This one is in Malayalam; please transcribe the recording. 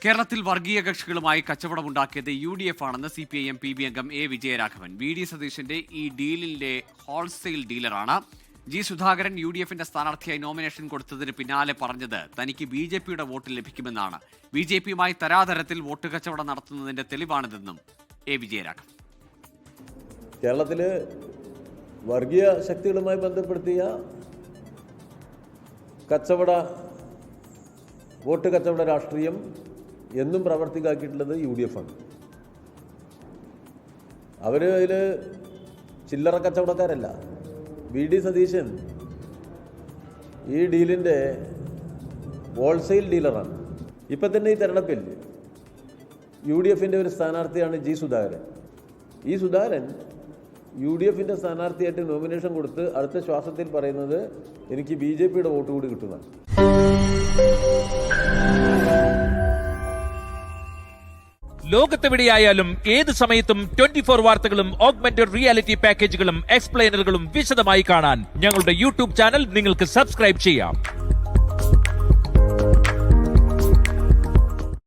കേരളത്തിൽ വർഗീയ കക്ഷികളുമായി കച്ചവടമുണ്ടാക്കിയത് UDF ആണെന്ന് CPIM PB അംഗം A. വിജയരാഘവൻ. VD സതീശന്റെ ഈ ഡീലിന്റെ ഹോൾസെയിൽ ഡീലറാണ്. G. സുധാകരൻ UDFന്റെ സ്ഥാനാർത്ഥിയായി നോമിനേഷൻ കൊടുത്തതിന് പിന്നാലെ പറഞ്ഞത് തനിക്ക് BJPയുടെ വോട്ട് ലഭിക്കുമെന്നാണ്. BJPയുമായി തരാതരത്തിൽ വോട്ട് കച്ചവടം നടത്തുന്നതിന്റെ തെളിവാണിതെന്നും A. വിജയരാഘവൻ. കേരളത്തില് വർഗീയ ശക്തികളുമായി ബന്ധപ്പെടുത്തിയ വോട്ട് കച്ചവട രാഷ്ട്രീയം എന്നും പ്രവർത്തിക്കാക്കിയിട്ടുള്ളത് UDF ആണ്. അവർ അതിൽ ചില്ലറ കച്ചവടക്കാരല്ല. VD സതീശൻ ഈ ഡീലിൻ്റെ ഹോൾസെയിൽ ഡീലറാണ്. ഇപ്പം തന്നെ ഈ തെരഞ്ഞെടുപ്പിൽ UDFന്റെ ഒരു സ്ഥാനാർത്ഥിയാണ് G. സുധാകരൻ. ഈ സുധാകരൻ UDFന്റെ സ്ഥാനാർത്ഥിയായിട്ട് നോമിനേഷൻ കൊടുത്ത് അടുത്ത ശ്വാസത്തിൽ പറയുന്നത് എനിക്ക് BJPയുടെ വോട്ട് കൂടി കിട്ടുന്നതാണ്. ലോകത്തെവിടെയായാലും ഏത് സമയത്തും 24 വാർത്തകളും ഓഗ്മെന്റഡ് റിയാലിറ്റി പാക്കേജുകളും എക്സ്പ്ലെയിനറുകളും വിശദമായി കാണാൻ ഞങ്ങളുടെ YouTube ചാനൽ നിങ്ങൾക്ക് സബ്സ്ക്രൈബ് ചെയ്യാം.